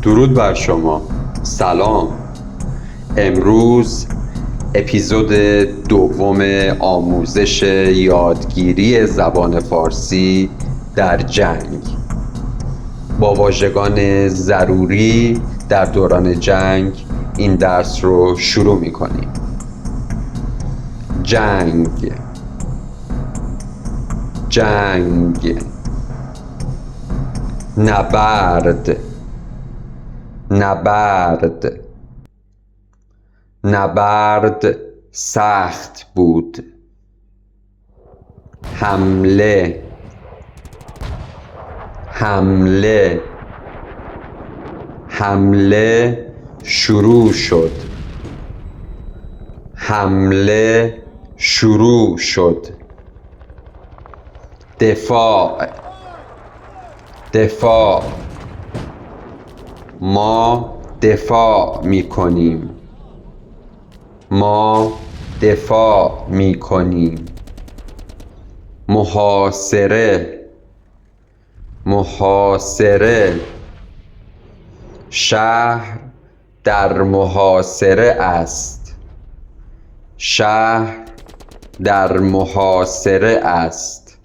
درود بر شما. سلام. امروز اپیزود دوم آموزش یادگیری زبان فارسی در جنگ با واژگان ضروری در دوران جنگ این درس رو شروع می‌کنیم. جنگ، جنگ، نبرد، نبرد، نبرد سخت بود. حمله، حمله، حمله شروع شد. حمله شروع شد. دفاع، دفاع، ما دفاع می‌کنیم. ما دفاع می‌کنیم. محاصره، محاصره، شهر در محاصره است. شهر در محاصره است.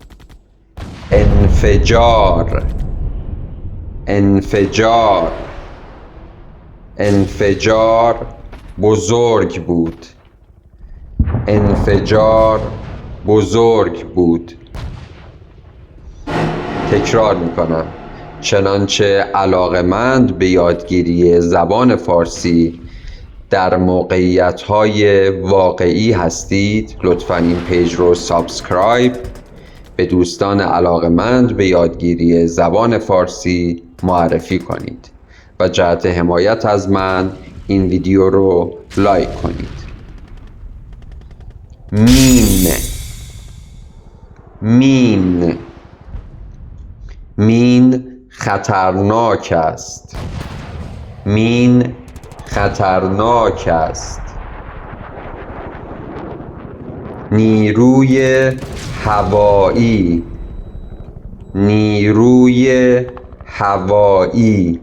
انفجار، انفجار، انفجار بزرگ بود. انفجار بزرگ بود. تکرار میکنم. چنانچه علاقه‌مند به یادگیری زبان فارسی در موقعیت‌های واقعی هستید، لطفاً این پیج رو سابسکرایب به دوستان علاقه‌مند به یادگیری زبان فارسی معرفی کنید و جهت حمایت از من این ویدیو رو لایک کنید. مین، مین، مین خطرناک است. مین خطرناک است. نیروی هوایی، نیروی هوایی،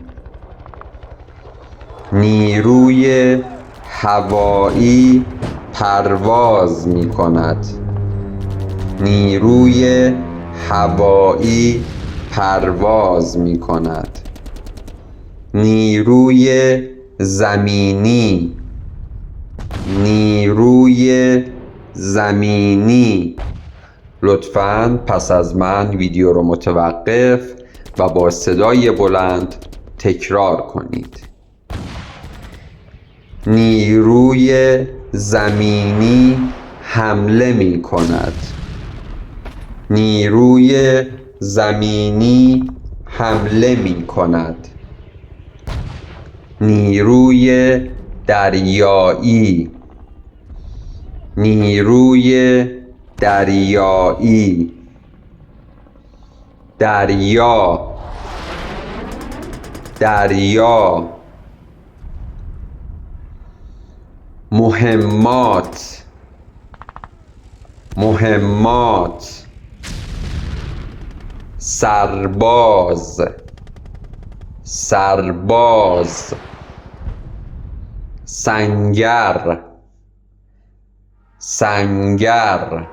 نیروی هوایی پرواز می کند. نیروی هوایی پرواز می کند. نیروی زمینی، نیروی زمینی. لطفاً پس از من ویدیو رو متوقف و با صدای بلند تکرار کنید. نیروی زمینی حمله می کند. نیروی زمینی حمله می کند. نیروی دریایی، نیروی دریایی، دریا، دریا. مهمات، مهمات. سرباز، سرباز. سنگر، سنگر.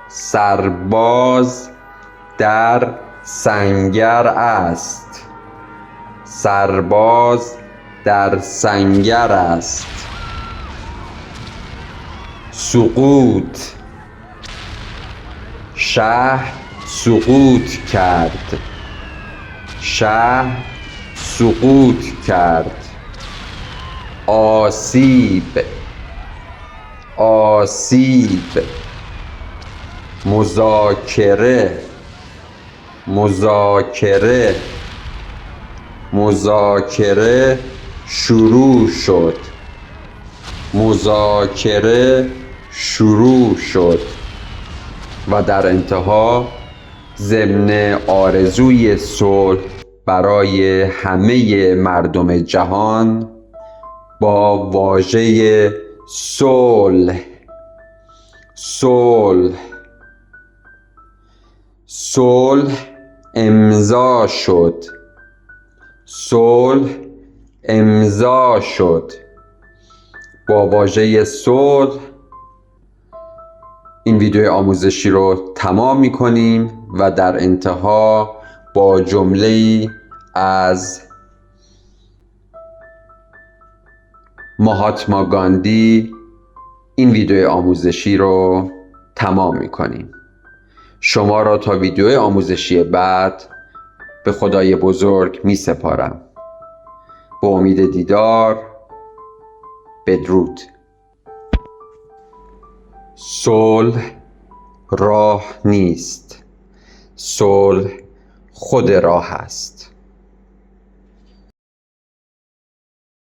سرباز در سنگر است. سرباز در سنگر است. سقوط، شهر سقوط کرد. شهر سقوط کرد. آسیب، آسیب. مذاکره، مذاکره، مذاکره شروع شد. مذاکره شروع شد. و در انتها ضمن آرزوی صلح برای همه مردم جهان با واژه صلح، صلح، صلح امضا شد. صلح امضا شد. با واژه صلح این ویدیو آموزشی رو تمام می‌کنیم و در انتها با جمله‌ای از ماهاتما گاندی این ویدیو آموزشی رو تمام می‌کنیم. شما را تا ویدیو آموزشی بعد به خدای بزرگ می‌سپارم. به امید دیدار. بدرود. صلح راه نیست، صلح خود راه است.